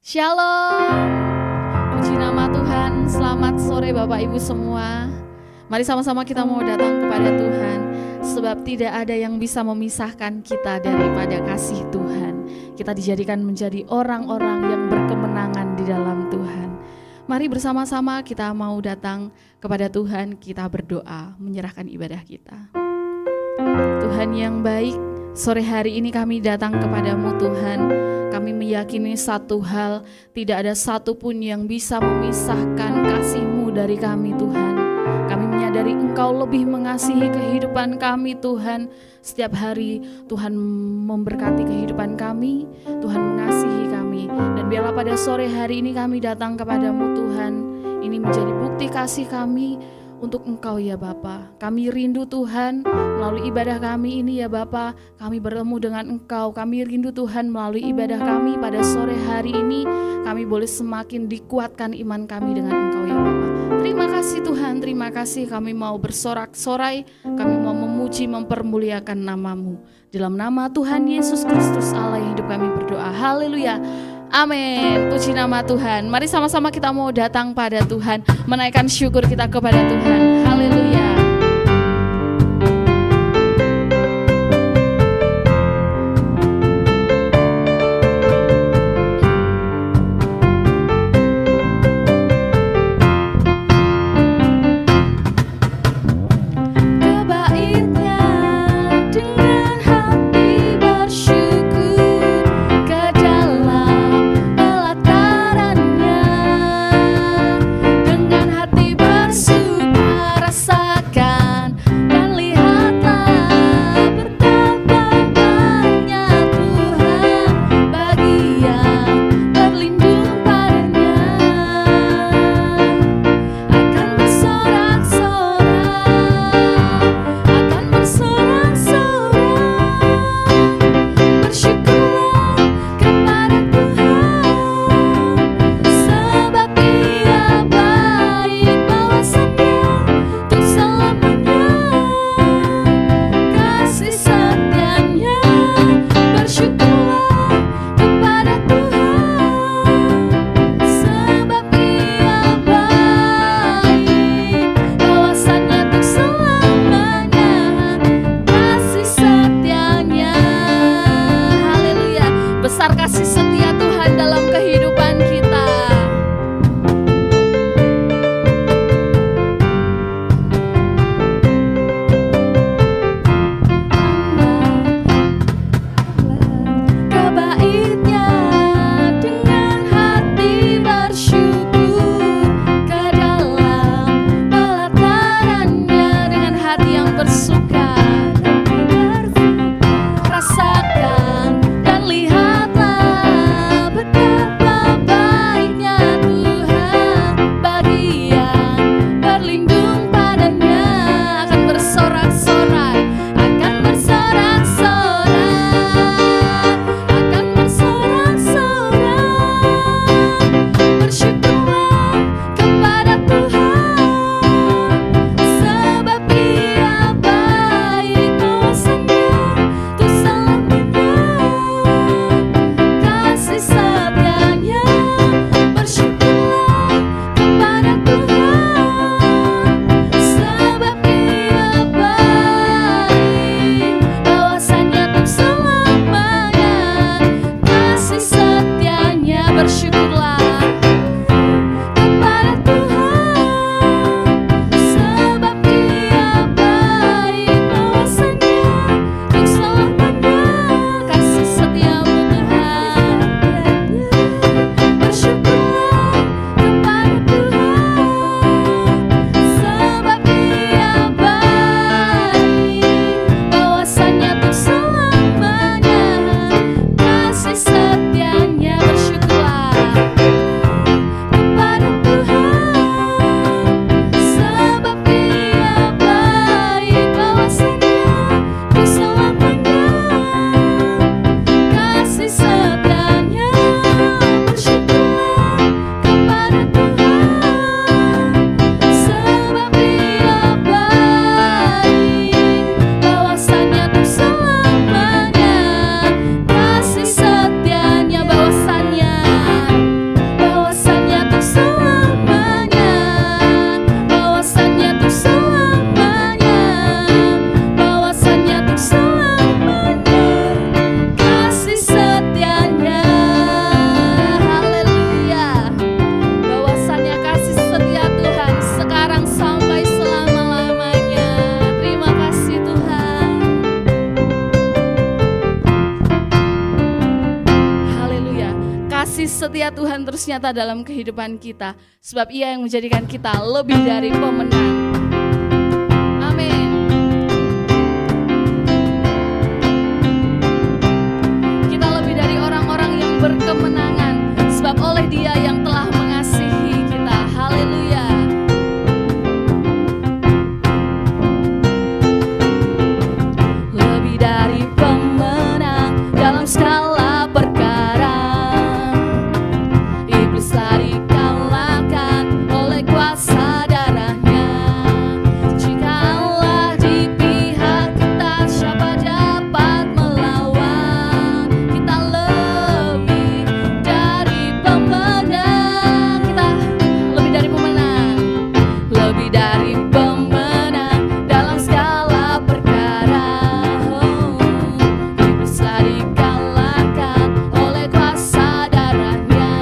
Shalom, puji nama Tuhan. Selamat sore Bapak Ibu semua. Mari sama-sama kita mau datang kepada Tuhan, sebab tidak ada yang bisa memisahkan kita daripada kasih Tuhan. Kita dijadikan menjadi orang-orang yang berkemenangan di dalam Tuhan. Mari bersama-sama kita mau datang kepada Tuhan, kita berdoa, menyerahkan ibadah kita. Tuhan yang baik, sore hari ini kami datang kepadamu Tuhan. Kami meyakini satu hal, tidak ada satupun yang bisa memisahkan kasih-Mu dari kami Tuhan. Kami menyadari Engkau lebih mengasihi kehidupan kami Tuhan. Setiap hari Tuhan memberkati kehidupan kami, Tuhan mengasihi kami. Dan biarlah pada sore hari ini kami datang kepadamu Tuhan. Ini menjadi bukti kasih kami untuk Engkau ya Bapa. Kami rindu Tuhan melalui ibadah kami ini ya Bapa. Kami bertemu dengan Engkau. Kami rindu Tuhan melalui ibadah kami pada sore hari ini. Kami boleh semakin dikuatkan iman kami dengan Engkau ya Bapa. Terima kasih Tuhan, terima kasih. Kami mau bersorak-sorai, kami mau memuji, mempermuliakan nama-Mu. Dalam nama Tuhan Yesus Kristus Allah yang hidup kami berdoa. Haleluya. Amin, puji nama Tuhan. Mari sama-sama kita mau datang pada Tuhan, menaikkan syukur kita kepada Tuhan. Haleluya. Dengan hati bersuka kasih setia Tuhan terus nyata dalam kehidupan kita. Sebab Ia yang menjadikan kita lebih dari pemenang. Amin. Kita lebih dari orang-orang yang berkemenangan. Sebab oleh Dia yang telah mengasihi kita. Haleluya. Lebih dari pemenang dalam segala perkara. Iblis telah dikalahkan oleh kuasa darahnya. Jikalau di pihak kita, siapa dapat melawan? Kita lebih dari pemenang. Kita lebih dari pemenang. Lebih dari pemenang dalam segala perkara. Iblis telah dikalahkan oleh kuasa darahnya.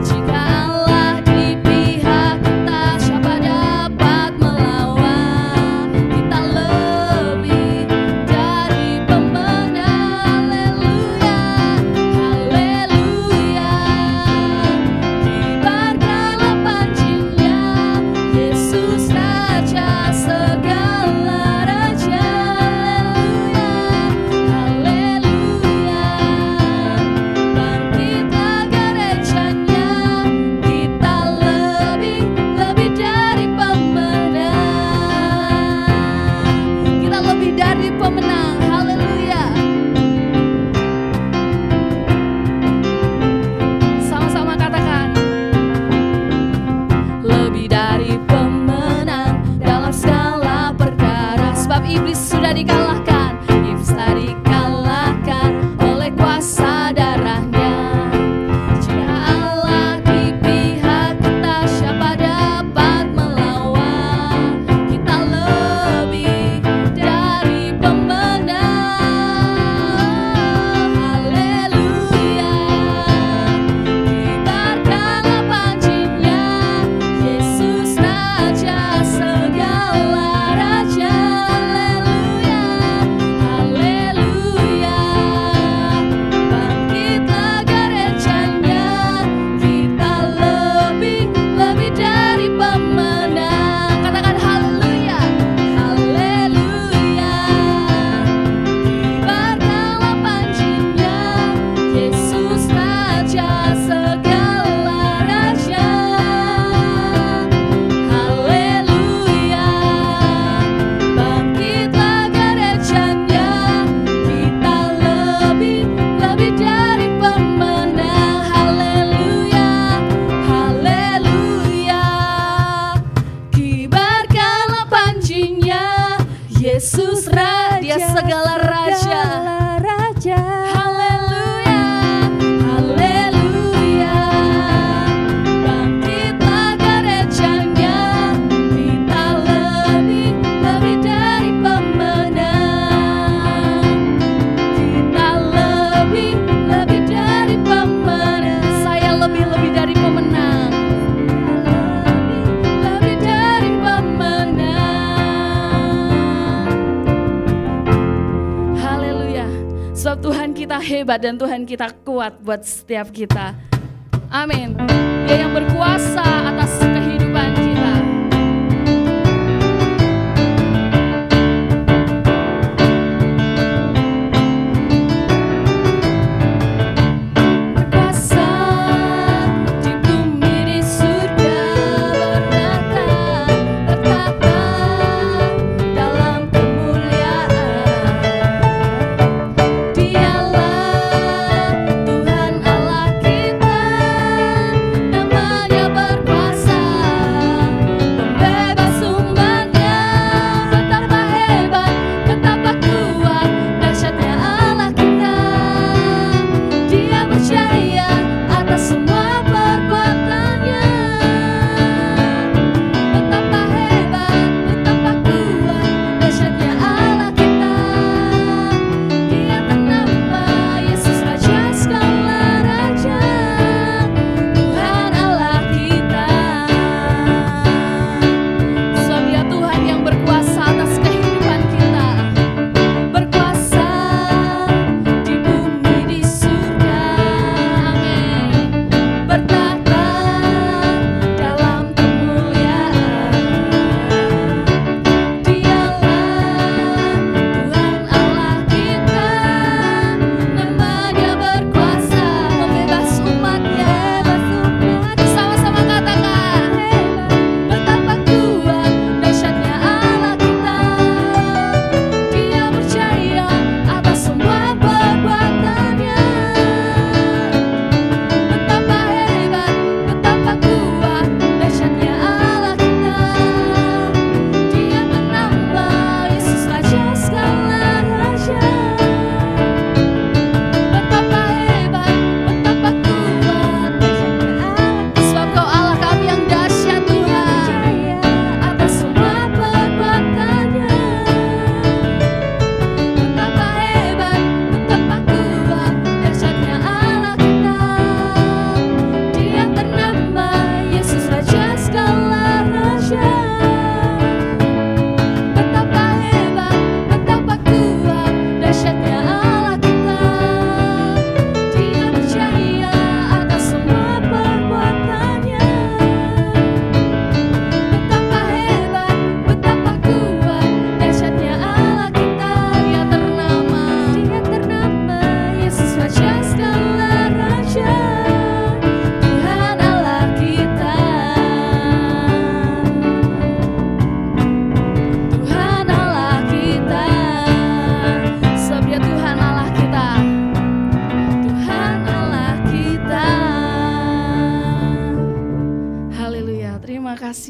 Jikalau di pihak kita, siapa dapat melawan? Kita lebih dari pemenang. Haleluya, haleluya. Kibarkanlah pancinya, Yesus Raja segala raja. Haleluya, haleluya. Bangkitlah gerejanya, kita lebih dari pemenang. Kita lebih dari pemenang. Haleluya. Sama-sama katakan. Lebih dari pemenang dalam segala perkara. Sebab iblis sudah dikalahkan. Iblis telah dikalahkan oleh kuasa darahnya. Jika Allah di pihak kita, siapa dapat melawan? Kita lebih dari pemenang. Haleluya. Kibarkanlah pancinya, Yesus Raja segala raja. Haleluya, haleluya. Bangkitlah gerejanya, kita lebih dari pemenang. Katakan haleluya, haleluya. Kibarkanlah pancinya, Yesus Raja segala raja. Haleluya, bangkitlah gerejanya, kita lebih dari pemenang. Haleluya, haleluya. Kibarkanlah pancinya, Yesus Raja segala raja. Haleluya, haleluya. Bangkitlah gerejanya, kita lebih dari pemenang. Kita lebih dari pemenang. Saya lebih dari pemenang. Lebih dari pemenang. Haleluya. Sebab Tuhan kita hebat dan Tuhan kita kuat buat setiap kita. Amin. Dia yang berkuasa atas kehidupan kita. Berkuasa di bumi di surga, bertata dalam kemuliaan. Dialah Tuhan Allah kita, namanya berkuasa.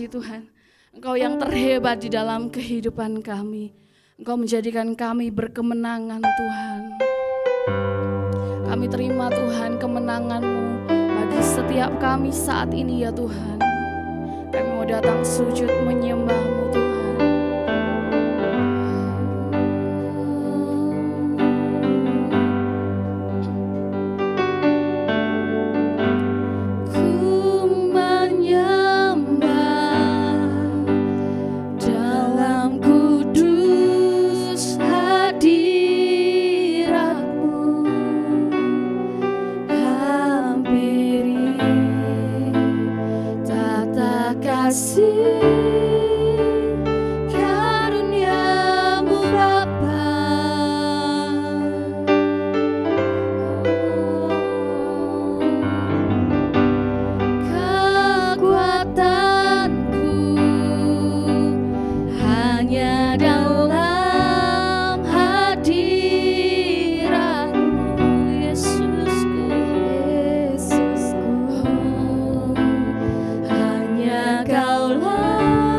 kasih Tuhan. Engkau yang terhebat di dalam kehidupan kami. Engkau menjadikan kami berkemenangan Tuhan. Kami terima Tuhan kemenangan-Mu bagi setiap kami saat ini ya Tuhan. Kami mau datang sujud menyembah-Mu Tuhan. Kaulah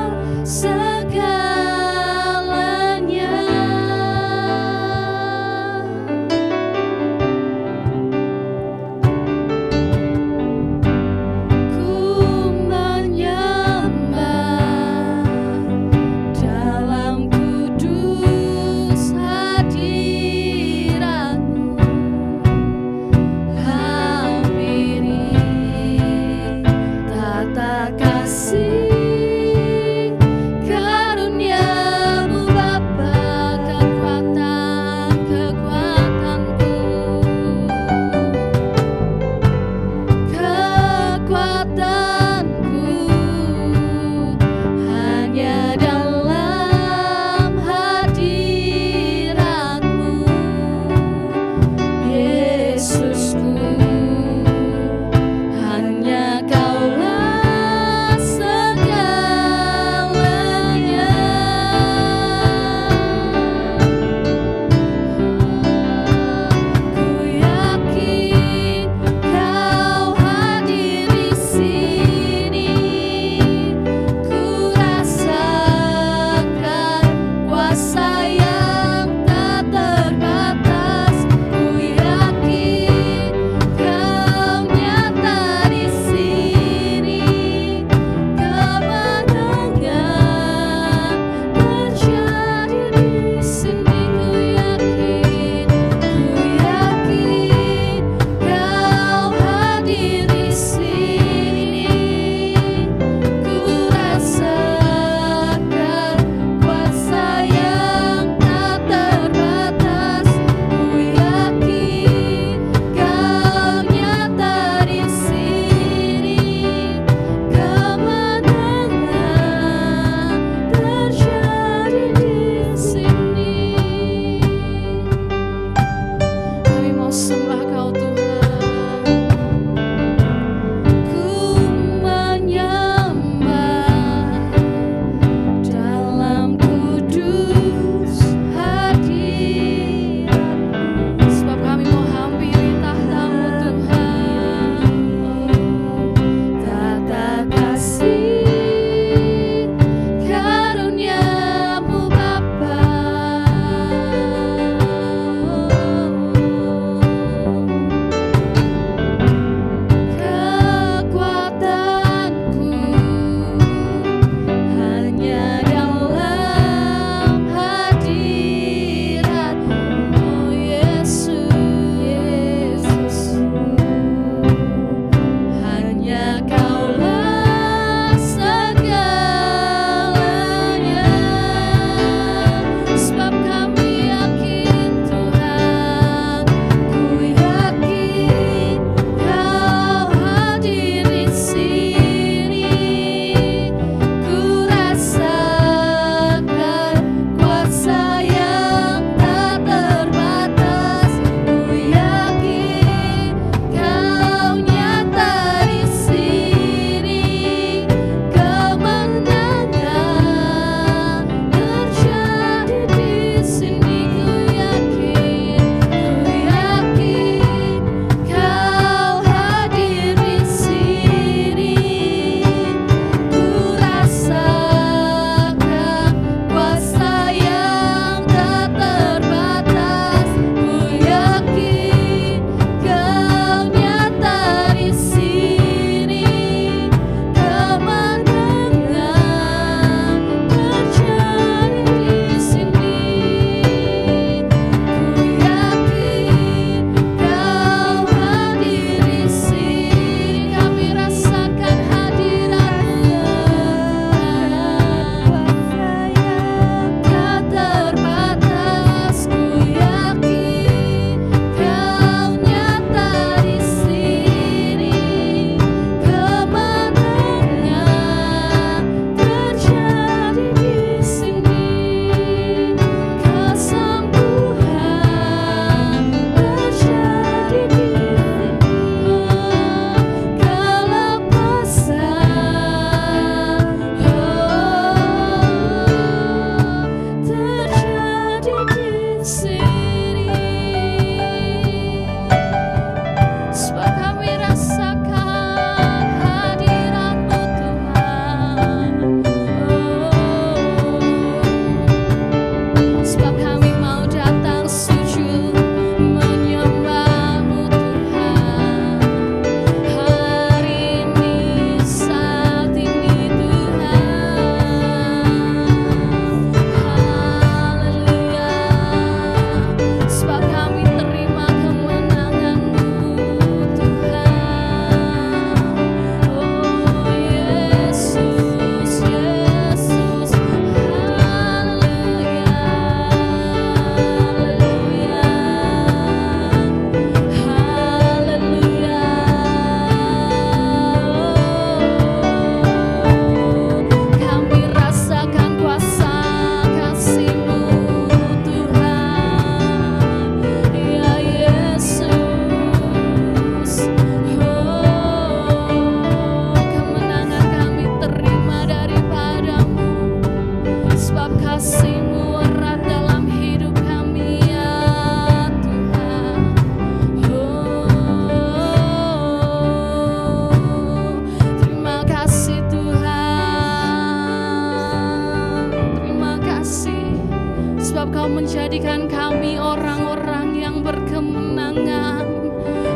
menjadikan kami orang-orang yang berkemenangan,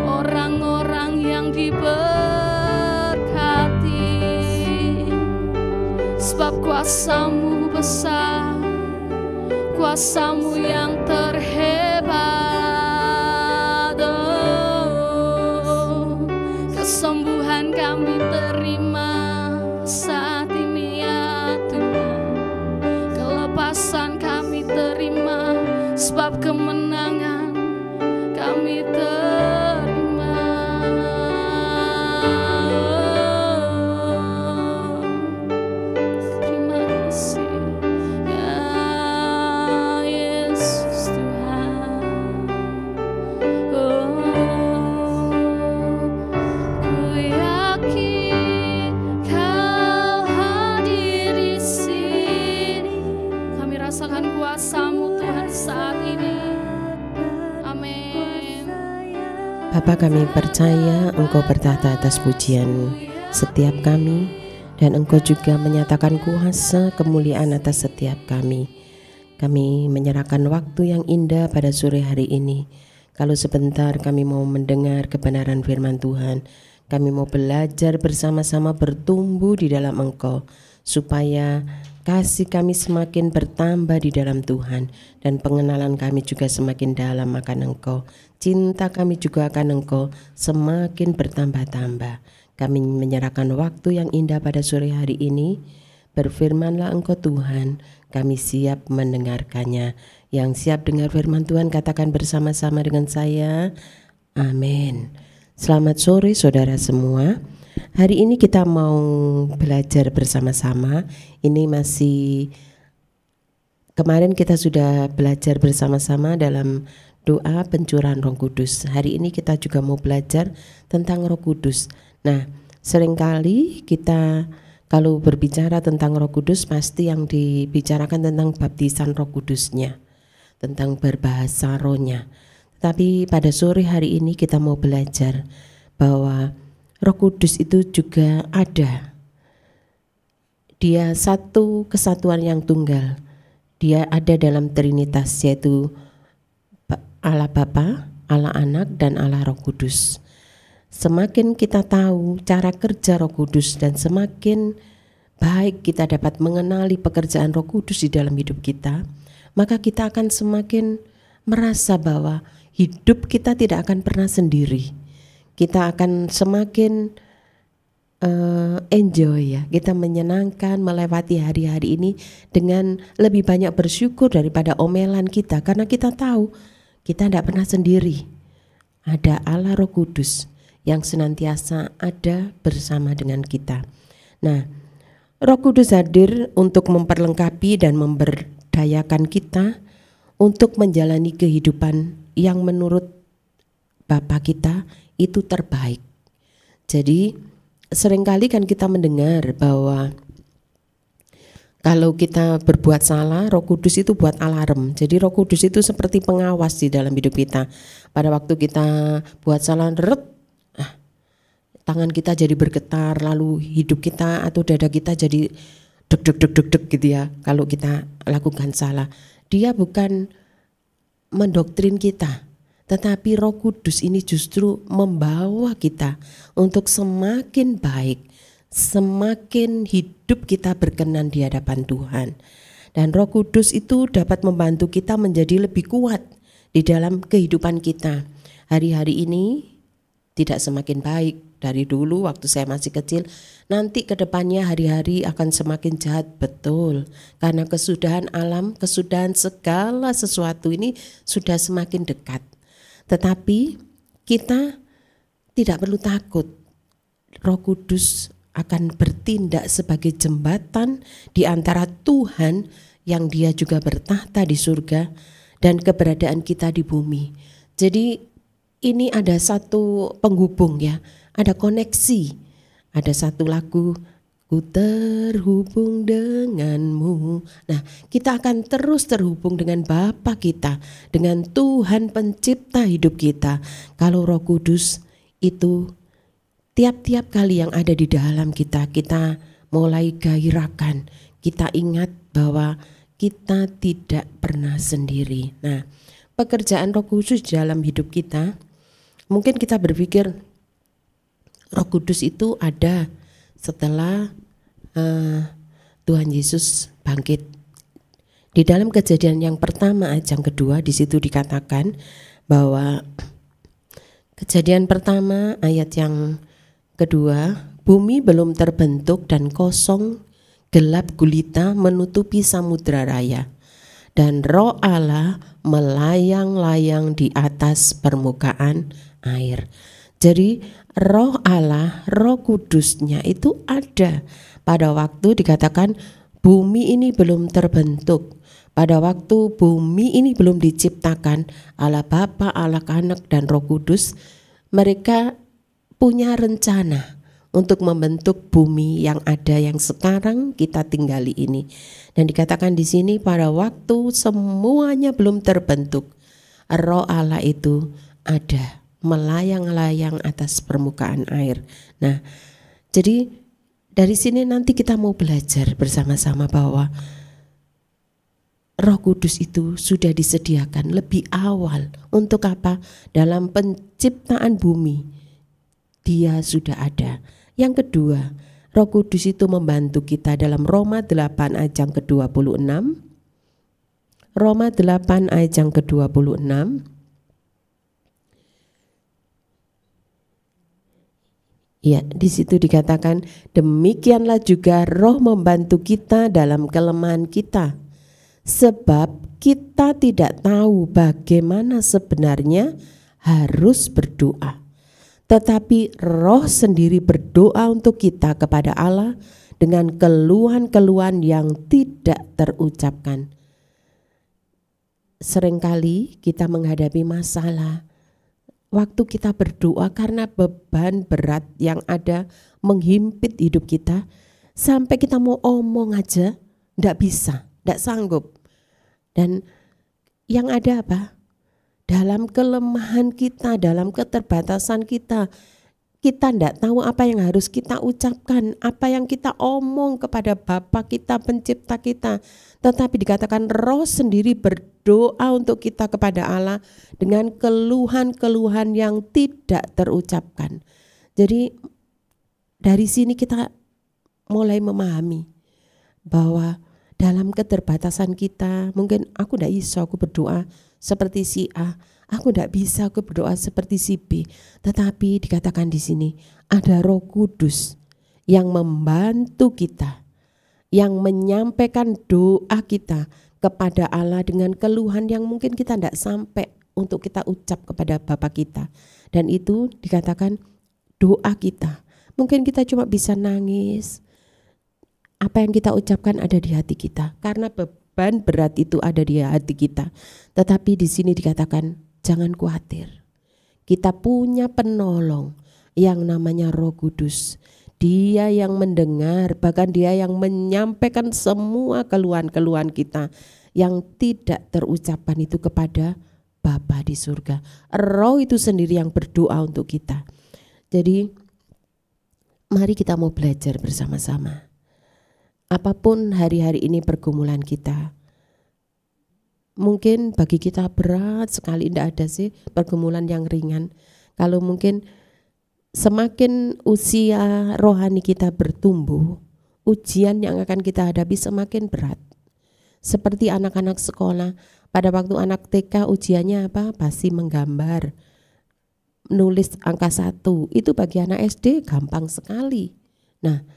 orang-orang yang diberkati. Sebab kuasa-Mu besar, kuasa-Mu yang terhebat. Oh, kesembuhan kami terima saat ini ya Tuhan. Kelepasan kami terima, sebab kemenangan kami terima. Terima kasih ya Yesus Tuhan. Ku yakin Kau hadir di sini. Kami rasakan kuasa-Mu Tuhan saat ini. Amin. Bapa, kami percaya Engkau bertahta atas pujian setiap kami, dan Engkau juga menyatakan kuasa kemuliaan atas setiap kami. Kami menyerahkan waktu yang indah pada sore hari ini. Kalau sebentar kami mau mendengar kebenaran firman Tuhan, kami mau belajar bersama-sama bertumbuh di dalam Engkau, supaya kasih kami semakin bertambah di dalam Tuhan, dan pengenalan kami juga semakin dalam akan Engkau. Cinta kami juga akan Engkau semakin bertambah-tambah. Kami menyerahkan waktu yang indah pada sore hari ini. Berfirmanlah Engkau Tuhan, kami siap mendengarkannya. Yang siap dengar firman Tuhan katakan bersama-sama dengan saya, amin. Selamat sore saudara semua. Hari ini kita mau belajar bersama-sama. Ini masih, kemarin kita sudah belajar bersama-sama dalam doa pencurahan Roh Kudus. Hari ini kita juga mau belajar tentang Roh Kudus. Nah, seringkali kita kalau berbicara tentang Roh Kudus pasti yang dibicarakan tentang baptisan Roh Kudusnya, tentang berbahasa rohnya. Tapi pada sore hari ini kita mau belajar bahwa Roh Kudus itu juga ada. Dia satu kesatuan yang tunggal. Dia ada dalam Trinitas, yaitu Allah Bapa, Allah Anak, dan Allah Roh Kudus. Semakin kita tahu cara kerja Roh Kudus dan semakin baik kita dapat mengenali pekerjaan Roh Kudus di dalam hidup kita, maka kita akan semakin merasa bahwa hidup kita tidak akan pernah sendiri. Kita akan semakin enjoy ya, kita menyenangkan melewati hari-hari ini dengan lebih banyak bersyukur daripada omelan kita, karena kita tahu kita tidak pernah sendiri. Ada Allah Roh Kudus yang senantiasa ada bersama dengan kita. Nah, Roh Kudus hadir untuk memperlengkapi dan memberdayakan kita untuk menjalani kehidupan yang menurut Bapa kita itu terbaik. Jadi seringkali kan kita mendengar bahwa kalau kita berbuat salah, Roh Kudus itu buat alarm. Jadi Roh Kudus itu seperti pengawas di dalam hidup kita. Pada waktu kita buat salah, tangan kita jadi bergetar, lalu hidup kita atau dada kita jadi deg-deg gitu ya. Kalau kita lakukan salah, dia bukan mendoktrin kita, tetapi Roh Kudus ini justru membawa kita untuk semakin baik, semakin hidup kita berkenan di hadapan Tuhan. Dan Roh Kudus itu dapat membantu kita menjadi lebih kuat di dalam kehidupan kita. Hari-hari ini tidak semakin baik dari dulu waktu saya masih kecil. Nanti ke depannya hari-hari akan semakin jahat, betul. Karena kesudahan alam, kesudahan segala sesuatu ini sudah semakin dekat. Tetapi kita tidak perlu takut. Roh Kudus akan bertindak sebagai jembatan di antara Tuhan yang Dia juga bertahta di surga dan keberadaan kita di bumi. Jadi ini ada satu penghubung ya, ada koneksi. Ada satu lagu, ku terhubung denganmu. Nah, kita akan terus terhubung dengan Bapa kita, dengan Tuhan pencipta hidup kita. Kalau Roh Kudus itu tiap-tiap kali yang ada di dalam kita, kita mulai gairahkan. Kita ingat bahwa kita tidak pernah sendiri. Nah, pekerjaan Roh Kudus dalam hidup kita, mungkin kita berpikir Roh Kudus itu ada setelah Tuhan Yesus bangkit. Di dalam Kejadian yang pertama ayat yang kedua, di situ dikatakan bahwa Kejadian pertama ayat yang kedua, bumi belum terbentuk dan kosong, gelap gulita menutupi samudra raya, dan Roh Allah melayang-layang di atas permukaan air. Jadi Roh Allah, Roh Kudusnya itu ada pada waktu dikatakan bumi ini belum terbentuk. Pada waktu bumi ini belum diciptakan, Allah Bapa, Allah Anak, dan Roh Kudus, mereka punya rencana untuk membentuk bumi yang ada, yang sekarang kita tinggali ini. Dan dikatakan di sini pada waktu semuanya belum terbentuk, Roh Allah itu ada, melayang-layang atas permukaan air. Nah, jadi dari sini nanti kita mau belajar bersama-sama bahwa Roh Kudus itu sudah disediakan lebih awal. Untuk apa? Dalam penciptaan bumi, Dia sudah ada. Yang kedua, Roh Kudus itu membantu kita dalam Roma 8 ayat yang ke-26. Roma 8 ayat yang ke-26. Ya, di situ dikatakan demikianlah juga Roh membantu kita dalam kelemahan kita. Sebab kita tidak tahu bagaimana sebenarnya harus berdoa. Tetapi Roh sendiri berdoa untuk kita kepada Allah dengan keluhan-keluhan yang tidak terucapkan. Seringkali kita menghadapi masalah, waktu kita berdoa karena beban berat yang ada menghimpit hidup kita, sampai kita mau omong aja tidak bisa, tidak sanggup. Dan yang ada apa? Dalam kelemahan kita, dalam keterbatasan kita tidak tahu apa yang harus kita ucapkan, apa yang kita omong kepada Bapa kita, pencipta kita. Tetapi dikatakan Roh sendiri berdoa untuk kita kepada Allah dengan keluhan-keluhan yang tidak terucapkan. Jadi dari sini kita mulai memahami bahwa dalam keterbatasan kita, mungkin aku tidak bisa aku berdoa seperti si A, aku tidak bisa aku berdoa seperti si B. Tetapi dikatakan di sini ada Roh Kudus yang membantu kita, yang menyampaikan doa kita kepada Allah dengan keluhan yang mungkin kita tidak sampai untuk kita ucap kepada Bapa kita. Dan itu dikatakan doa kita. Mungkin kita cuma bisa nangis. Apa yang kita ucapkan ada di hati kita, karena beban berat itu ada di hati kita. Tetapi di sini dikatakan jangan khawatir. Kita punya penolong yang namanya Roh Kudus. Dia yang mendengar, bahkan Dia yang menyampaikan semua keluhan-keluhan kita yang tidak terucapkan itu kepada Bapa di surga. Roh itu sendiri yang berdoa untuk kita. Jadi mari kita mau belajar bersama-sama. Apapun hari-hari ini pergumulan kita, mungkin bagi kita berat sekali, tidak ada sih pergumulan yang ringan. Kalau mungkin semakin usia rohani kita bertumbuh, ujian yang akan kita hadapi semakin berat. Seperti anak-anak sekolah, pada waktu anak TK ujiannya apa? Pasti menggambar, nulis angka 1, itu bagi anak SD gampang sekali. Nah,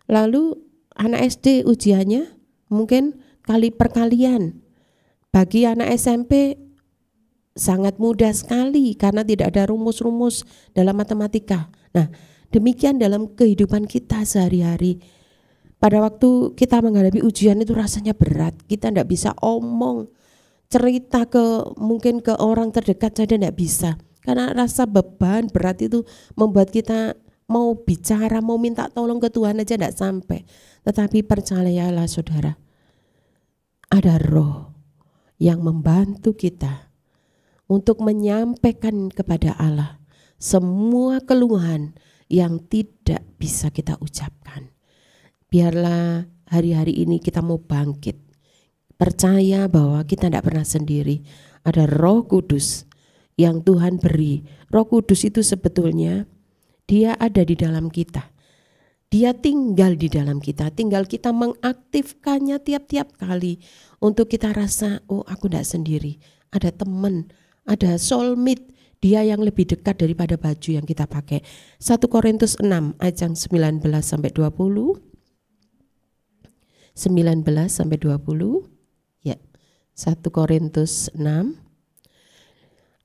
lalu anak SD ujiannya mungkin kali perkalian. Bagi anak SMP sangat mudah sekali karena tidak ada rumus-rumus dalam matematika. Nah, demikian dalam kehidupan kita sehari-hari. Pada waktu kita menghadapi ujian itu rasanya berat. Kita tidak bisa omong, cerita mungkin ke orang terdekat saja tidak bisa. Karena rasa beban berat itu membuat kita mau bicara, mau minta tolong ke Tuhan aja tidak sampai. Tetapi percayalah saudara, ada Roh yang membantu kita untuk menyampaikan kepada Allah semua keluhan yang tidak bisa kita ucapkan. Biarlah hari-hari ini kita mau bangkit. percaya bahwa kita tidak pernah sendiri. Ada Roh Kudus yang Tuhan beri. Roh Kudus itu sebetulnya dia ada di dalam kita. Dia tinggal di dalam kita, tinggal kita mengaktifkannya tiap-tiap kali untuk kita rasa, oh aku tidak sendiri, ada teman, ada soulmate, dia yang lebih dekat daripada baju yang kita pakai. 1 Korintus 6 ayat yang 19 sampai 20. 19 sampai 20. Ya. 1 Korintus 6.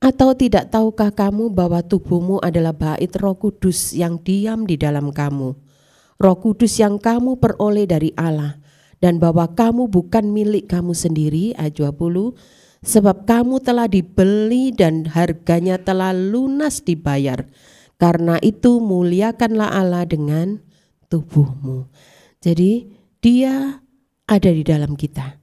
Atau tidak tahukah kamu bahwa tubuhmu adalah bait Roh Kudus yang diam di dalam kamu? Roh Kudus yang kamu peroleh dari Allah, dan bahwa kamu bukan milik kamu sendiri, ayat 20, sebab kamu telah dibeli dan harganya telah lunas dibayar. Karena itu muliakanlah Allah dengan tubuhmu. Jadi dia ada di dalam kita.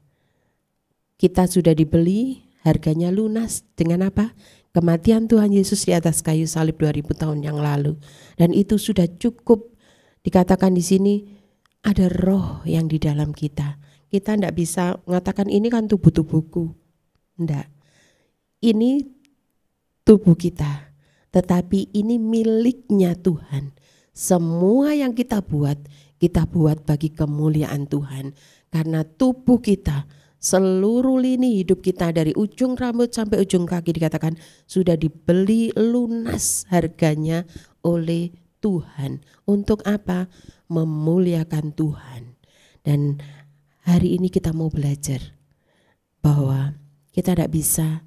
Kita sudah dibeli, harganya lunas dengan apa? Kematian Tuhan Yesus di atas kayu salib 2000 tahun yang lalu. Dan itu sudah cukup. Dikatakan di sini ada roh yang di dalam kita. Kita tidak bisa mengatakan ini kan tubuhku. Tidak. Ini tubuh kita. Tetapi ini miliknya Tuhan. Semua yang kita buat bagi kemuliaan Tuhan. Karena tubuh kita, seluruh lini hidup kita dari ujung rambut sampai ujung kaki dikatakan sudah dibeli lunas harganya oleh Tuhan. Untuk apa? Memuliakan Tuhan. Dan hari ini kita mau belajar bahwa kita tidak bisa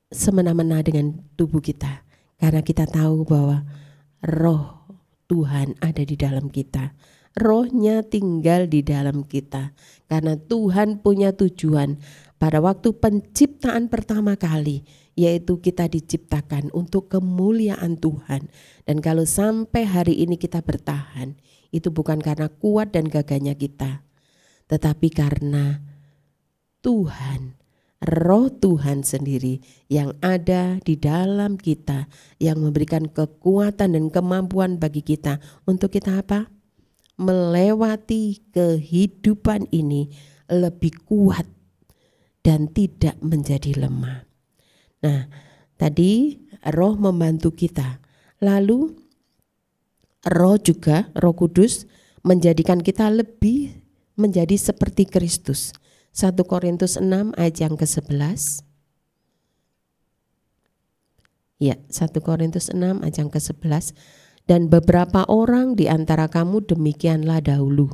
semena-mena dengan tubuh kita. Karena kita tahu bahwa roh Tuhan ada di dalam kita. Rohnya tinggal di dalam kita. Karena Tuhan punya tujuan pada waktu penciptaan pertama kali, yaitu kita diciptakan untuk kemuliaan Tuhan. Dan kalau sampai hari ini kita bertahan, itu bukan karena kuat dan gagahnya kita, tetapi karena Tuhan, roh Tuhan sendiri yang ada di dalam kita, yang memberikan kekuatan dan kemampuan bagi kita untuk kita apa? Melewati kehidupan ini lebih kuat dan tidak menjadi lemah. Nah, tadi roh membantu kita. Lalu roh juga, Roh Kudus menjadikan kita lebih menjadi seperti Kristus. 1 Korintus 6 ayat yang ke-11. Ya, 1 Korintus 6 ayat yang ke-11. Dan beberapa orang di antara kamu demikianlah dahulu.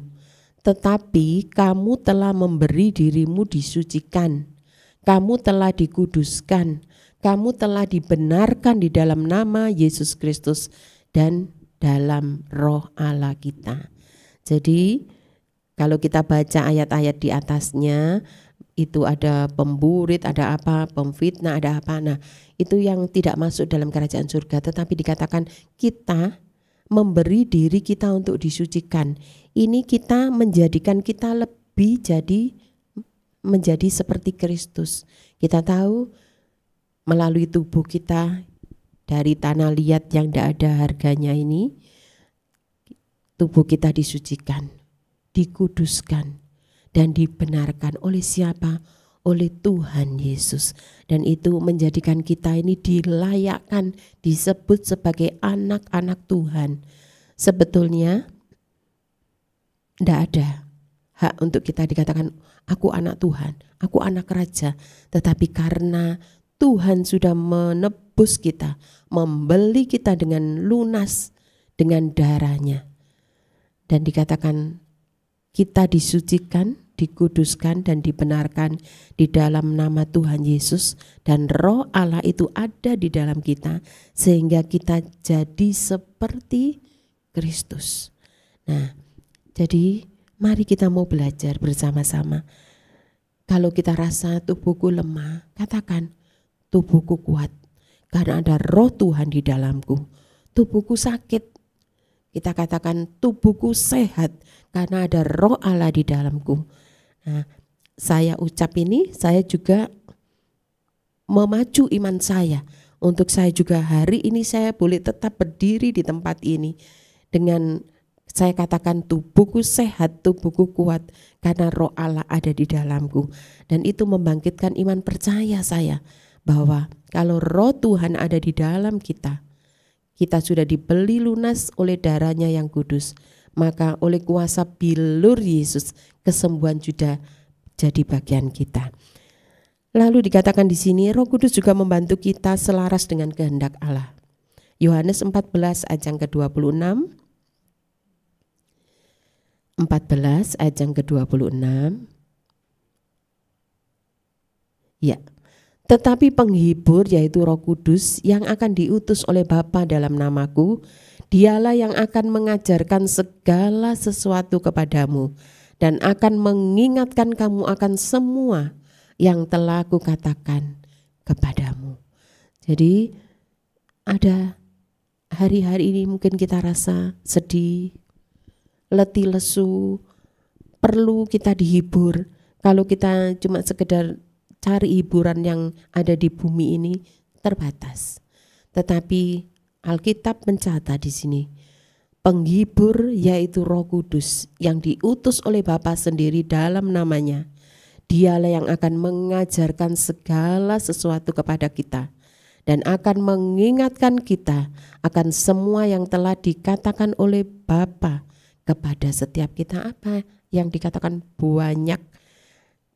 Tetapi kamu telah memberi dirimu disucikan. Kamu telah dikuduskan. Kamu telah dibenarkan di dalam nama Yesus Kristus dan dalam roh Allah kita. Jadi kalau kita baca ayat-ayat di atasnya, itu ada pemburit, ada apa, pemfitnah, ada apa. Nah, itu yang tidak masuk dalam kerajaan surga. Tetapi dikatakan kita memberi diri kita untuk disucikan. Ini kita menjadikan kita lebih menjadi seperti Kristus. Kita tahu melalui tubuh kita dari tanah liat yang tidak ada harganya ini, tubuh kita disucikan, dikuduskan, dan dibenarkan oleh siapa? Oleh Tuhan Yesus. Dan itu menjadikan kita ini dilayakkan, disebut sebagai anak-anak Tuhan. Sebetulnya tidak ada hak untuk kita dikatakan aku anak Tuhan, aku anak raja. Tetapi karena Tuhan sudah menebus kita, membeli kita dengan lunas dengan darahnya. Dan dikatakan kita disucikan, dikuduskan dan dibenarkan di dalam nama Tuhan Yesus, dan roh Allah itu ada di dalam kita sehingga kita jadi seperti Kristus. Nah, jadi mari kita mau belajar bersama-sama. Kalau kita rasa tubuhku lemah, katakan tubuhku kuat karena ada roh Tuhan di dalamku. Tubuhku sakit, kita katakan tubuhku sehat karena ada roh Allah di dalamku. Nah, saya ucap ini, saya juga memacu iman saya untuk saya juga hari ini saya boleh tetap berdiri di tempat ini dengan Saya katakan tubuhku sehat, tubuhku kuat karena roh Allah ada di dalamku. Dan itu membangkitkan iman percaya saya bahwa kalau roh Tuhan ada di dalam kita, kita sudah dibeli lunas oleh darahnya yang kudus. Maka oleh kuasa bilur Yesus, kesembuhan sudah jadi bagian kita. Lalu dikatakan di sini Roh Kudus juga membantu kita selaras dengan kehendak Allah. Yohanes 14 ayat yang ke-26. 14 ayat yang ke-26. Ya. Tetapi penghibur yaitu Roh Kudus yang akan diutus oleh Bapa dalam namaku, dialah yang akan mengajarkan segala sesuatu kepadamu dan akan mengingatkan kamu akan semua yang telah aku katakan kepadamu. Jadi ada hari-hari ini mungkin kita rasa sedih, letih lesu, perlu kita dihibur. Kalau kita cuma sekedar cari hiburan yang ada di bumi ini terbatas. Tetapi Alkitab mencatat di sini penghibur yaitu Roh Kudus yang diutus oleh Bapa sendiri dalam namanya. Dialah yang akan mengajarkan segala sesuatu kepada kita dan akan mengingatkan kita akan semua yang telah dikatakan oleh Bapa kepada setiap kita. Apa yang dikatakan banyak.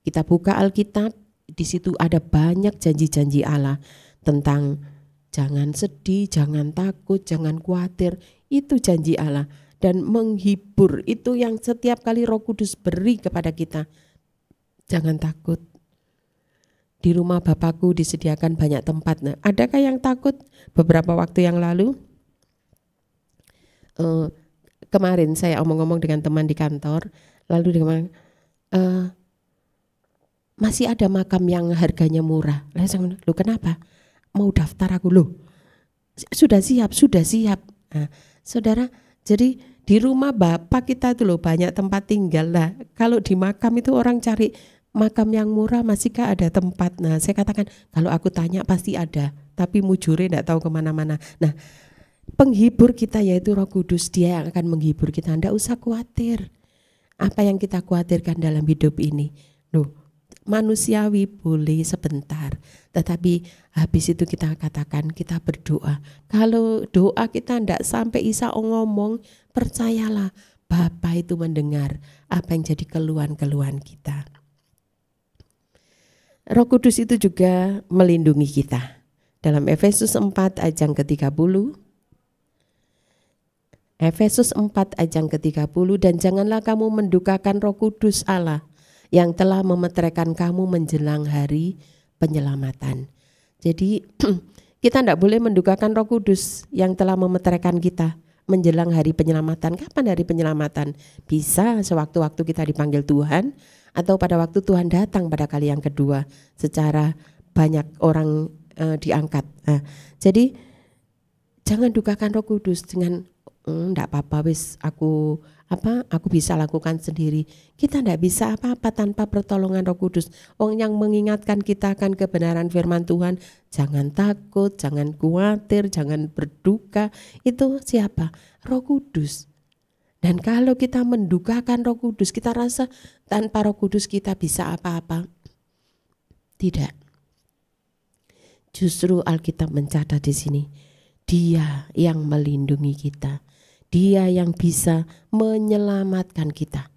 Kita buka Alkitab, di situ ada banyak janji-janji Allah tentang jangan sedih, jangan takut, jangan khawatir. Itu janji Allah. Dan menghibur itu yang setiap kali Roh Kudus beri kepada kita. Jangan takut. Di rumah Bapakku disediakan banyak tempat. Nah, adakah yang takut? Beberapa waktu yang lalu, kemarin saya omong-omong dengan teman di kantor, lalu dia bilang, masih ada makam yang harganya murah. Lalu saya bilang, loh kenapa? Mau daftar aku, loh sudah siap. Nah, saudara, jadi di rumah Bapak kita itu loh banyak tempat tinggal lah. Kalau di makam itu orang cari makam yang murah, masihkah ada tempat? Nah, saya katakan kalau aku tanya pasti ada, tapi mujure tidak tahu kemana-mana. Nah, penghibur kita yaitu Roh Kudus, dia yang akan menghibur kita. Tidak usah khawatir. Apa yang kita khawatirkan dalam hidup ini? Loh, manusiawi boleh sebentar, tetapi habis itu kita katakan, kita berdoa. Kalau doa kita tidak sampai Isa ngomong, percayalah Bapa itu mendengar apa yang jadi keluhan-keluhan kita. Roh Kudus itu juga melindungi kita. Dalam Efesus 4 ayat yang ke-30, Efesus 4 ayat yang ke-30, dan janganlah kamu mendukakan Roh Kudus Allah yang telah memeteraikan kamu menjelang hari penyelamatan. Jadi kita tidak boleh mendukakan Roh Kudus yang telah memeteraikan kita menjelang hari penyelamatan. Kapan hari penyelamatan? Bisa sewaktu-waktu kita dipanggil Tuhan, atau pada waktu Tuhan datang pada kali yang kedua secara banyak orang diangkat. Nah, jadi jangan dukakan Roh Kudus dengan enggak apa-apa wis aku bisa lakukan sendiri. Kita enggak bisa apa-apa tanpa pertolongan Roh Kudus. Orang yang mengingatkan kita akan kebenaran firman Tuhan, jangan takut, jangan khawatir, jangan berduka. Itu siapa? Roh Kudus. Dan kalau kita mendukakan Roh Kudus, kita rasa tanpa Roh Kudus kita bisa apa-apa. Tidak. Justru Alkitab mencatat di sini, Dia yang melindungi kita. Dia yang bisa menyelamatkan kita.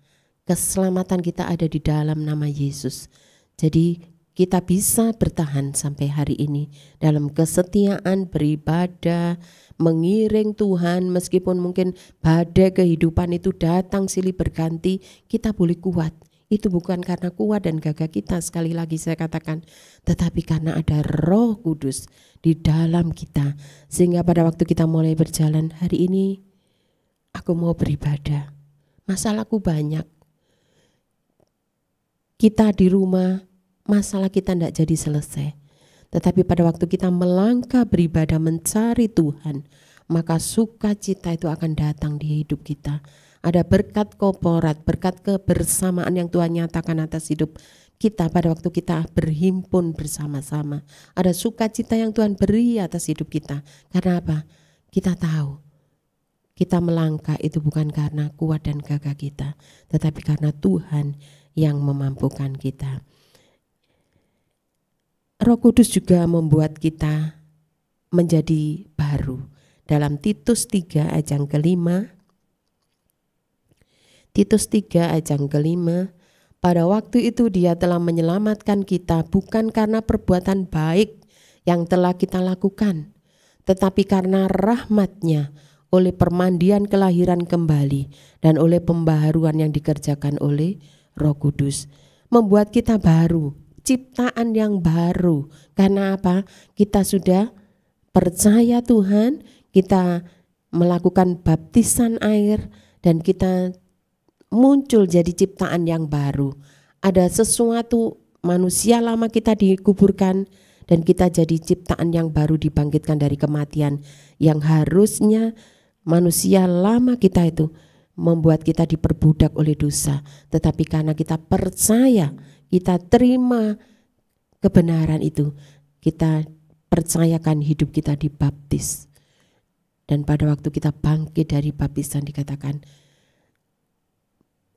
Keselamatan kita ada di dalam nama Yesus. Jadi kita bisa bertahan sampai hari ini dalam kesetiaan beribadah, mengiring Tuhan, meskipun mungkin badai kehidupan itu datang silih berganti, kita boleh kuat. Itu bukan karena kuat dan gagah kita, sekali lagi saya katakan, tetapi karena ada Roh Kudus di dalam kita. Sehingga pada waktu kita mulai berjalan, hari ini aku mau beribadah, masalahku banyak. Kita di rumah, masalah kita tidak jadi selesai. Tetapi pada waktu kita melangkah beribadah mencari Tuhan, maka sukacita itu akan datang di hidup kita. Ada berkat korporat, berkat kebersamaan yang Tuhan nyatakan atas hidup kita pada waktu kita berhimpun bersama-sama. Ada sukacita yang Tuhan beri atas hidup kita. Karena apa? Kita tahu kita melangkah itu bukan karena kuat dan gagah kita, tetapi karena Tuhan yang memampukan kita. Roh Kudus juga membuat kita menjadi baru. Dalam Titus 3 ayat yang kelima, Titus 3 ayat yang kelima, pada waktu itu Dia telah menyelamatkan kita bukan karena perbuatan baik yang telah kita lakukan, tetapi karena rahmat-Nya, oleh permandian kelahiran kembali dan oleh pembaharuan yang dikerjakan oleh Roh Kudus. Membuat kita baru, ciptaan yang baru. Karena apa? Kita sudah percaya Tuhan, kita melakukan baptisan air dan kita muncul jadi ciptaan yang baru. Ada sesuatu, manusia lama kita dikuburkan dan kita jadi ciptaan yang baru, dibangkitkan dari kematian. Yang harusnya manusia lama kita itu membuat kita diperbudak oleh dosa, tetapi karena kita percaya, kita terima kebenaran itu, kita percayakan hidup kita dibaptis. Dan pada waktu kita bangkit dari baptisan dikatakan,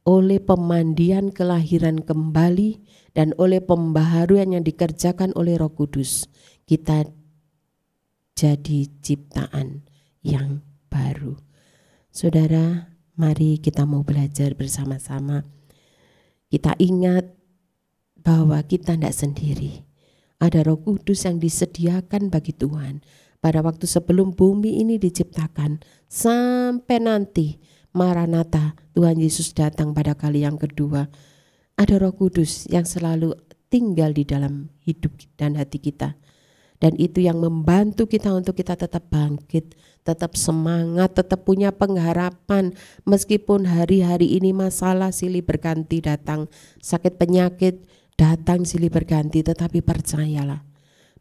oleh pemandian kelahiran kembali dan oleh pembaharuan yang dikerjakan oleh Roh Kudus, kita jadi ciptaan yang baru. Saudara, mari kita mau belajar bersama-sama. Kita ingat bahwa kita tidak sendiri. Ada Roh Kudus yang disediakan bagi Tuhan pada waktu sebelum bumi ini diciptakan sampai nanti Maranatha, Tuhan Yesus datang pada kali yang kedua. Ada Roh Kudus yang selalu tinggal di dalam hidup dan hati kita. Dan itu yang membantu kita untuk kita tetap bangkit, tetap semangat, tetap punya pengharapan. Meskipun hari-hari ini masalah silih berganti datang, sakit penyakit datang silih berganti, tetapi percayalah,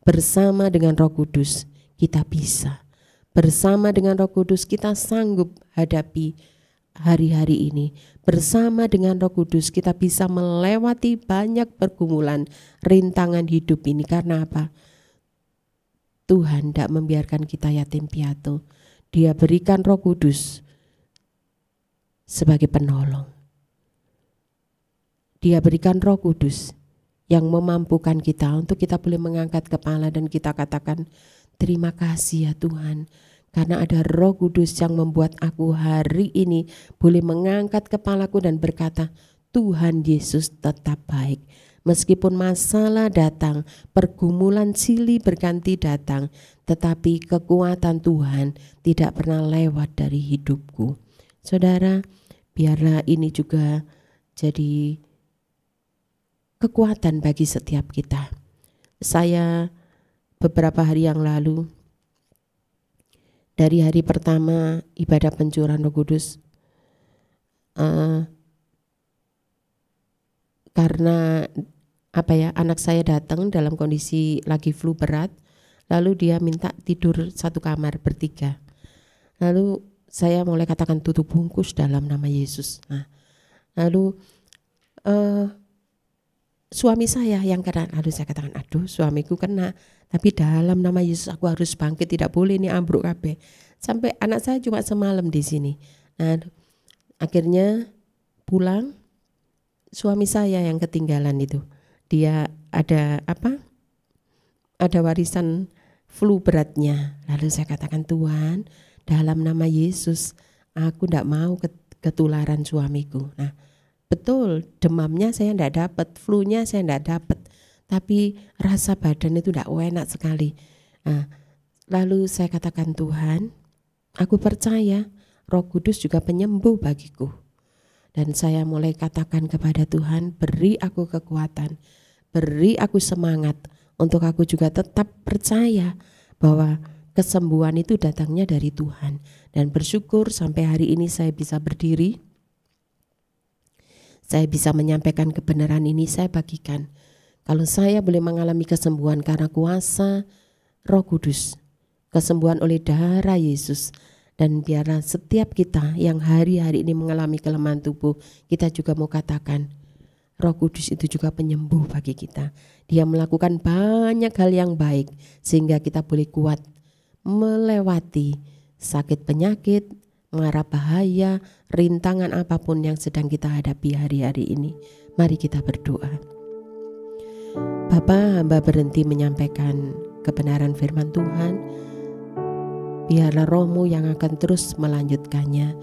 bersama dengan Roh Kudus kita bisa. Bersama dengan Roh Kudus kita sanggup hadapi hari-hari ini. Bersama dengan Roh Kudus kita bisa melewati banyak pergumulan, rintangan hidup ini. Karena apa? Tuhan tidak membiarkan kita yatim piatu. Dia berikan Roh Kudus sebagai penolong. Dia berikan Roh Kudus yang memampukan kita untuk kita boleh mengangkat kepala dan kita katakan, terima kasih ya Tuhan, karena ada Roh Kudus yang membuat aku hari ini boleh mengangkat kepalaku dan berkata, Tuhan Yesus tetap baik. Meskipun masalah datang, pergumulan silih berganti datang, tetapi kekuatan Tuhan tidak pernah lewat dari hidupku. Saudara, biarlah ini juga jadi kekuatan bagi setiap kita. Saya beberapa hari yang lalu, dari hari pertama ibadah pencurahan Roh Kudus, karena anak saya datang dalam kondisi lagi flu berat, lalu dia minta tidur satu kamar bertiga. Lalu saya mulai katakan tutup bungkus dalam nama Yesus. Nah, lalu suami saya yang kena, lalu saya katakan, aduh suamiku kena, tapi dalam nama Yesus aku harus bangkit, tidak boleh ini ambruk kabeh. Sampai anak saya cuma semalam di sini. Nah, akhirnya pulang, suami saya yang ketinggalan itu. Dia ada ada warisan flu beratnya. Lalu saya katakan, Tuhan, dalam nama Yesus aku tidak mau ketularan suamiku. Nah, betul, demamnya saya tidak dapat, flu-nya saya tidak dapat, tapi rasa badan itu tidak enak sekali. Nah, lalu saya katakan, Tuhan, aku percaya Roh Kudus juga penyembuh bagiku. Dan saya mulai katakan kepada Tuhan, beri aku kekuatan, beri aku semangat untuk aku juga tetap percaya bahwa kesembuhan itu datangnya dari Tuhan. Dan bersyukur sampai hari ini saya bisa berdiri, saya bisa menyampaikan kebenaran ini, saya bagikan. Kalau saya boleh mengalami kesembuhan karena kuasa Roh Kudus, kesembuhan oleh darah Yesus, dan biarlah setiap kita yang hari-hari ini mengalami kelemahan tubuh, kita juga mau katakan, Roh Kudus itu juga penyembuh bagi kita. Dia melakukan banyak hal yang baik sehingga kita boleh kuat melewati sakit penyakit, mara bahaya, rintangan apapun yang sedang kita hadapi hari-hari ini. Mari kita berdoa. Bapa, hamba berhenti menyampaikan kebenaran firman Tuhan. Biarlah Roh-Mu yang akan terus melanjutkannya,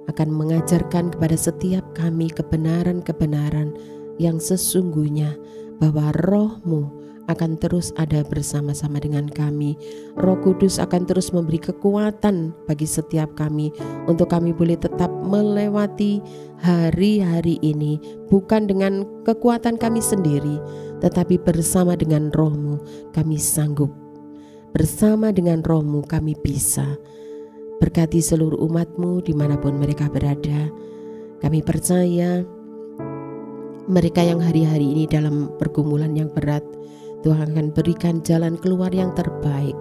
akan mengajarkan kepada setiap kami kebenaran-kebenaran yang sesungguhnya, bahwa Roh-Mu akan terus ada bersama-sama dengan kami. Roh Kudus akan terus memberi kekuatan bagi setiap kami untuk kami boleh tetap melewati hari-hari ini, bukan dengan kekuatan kami sendiri, tetapi bersama dengan Roh-Mu kami sanggup. Bersama dengan Roh-Mu kami bisa. Berkati seluruh umat-Mu dimanapun mereka berada. Kami percaya mereka yang hari-hari ini dalam pergumulan yang berat, Tuhan akan berikan jalan keluar yang terbaik.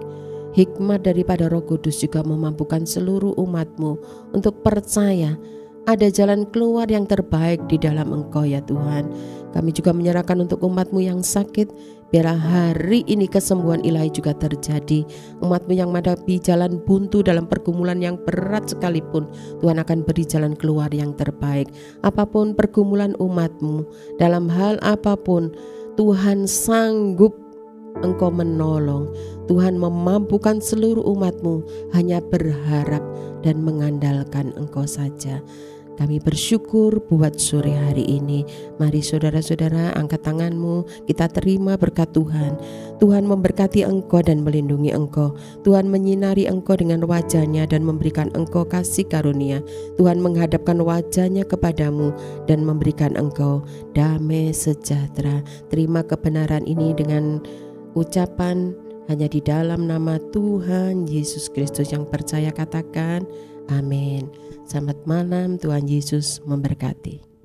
Hikmat daripada Roh Kudus juga memampukan seluruh umat-Mu untuk percaya ada jalan keluar yang terbaik di dalam Engkau ya Tuhan. Kami juga menyerahkan untuk umat-Mu yang sakit, biarlah hari ini kesembuhan ilahi juga terjadi. Umat-Mu yang menghadapi jalan buntu dalam pergumulan yang berat sekalipun, Tuhan akan beri jalan keluar yang terbaik. Apapun pergumulan umat-Mu, dalam hal apapun, Tuhan sanggup Engkau menolong. Tuhan memampukan seluruh umat-Mu hanya berharap dan mengandalkan Engkau saja. Kami bersyukur buat sore hari ini. Mari saudara-saudara angkat tanganmu, kita terima berkat Tuhan. Tuhan memberkati engkau dan melindungi engkau. Tuhan menyinari engkau dengan wajah-Nya dan memberikan engkau kasih karunia. Tuhan menghadapkan wajah-Nya kepadamu dan memberikan engkau damai sejahtera. Terima kebenaran ini dengan ucapan hanya di dalam nama Tuhan Yesus Kristus yang percaya katakan amin. Selamat malam, Tuhan Yesus memberkati.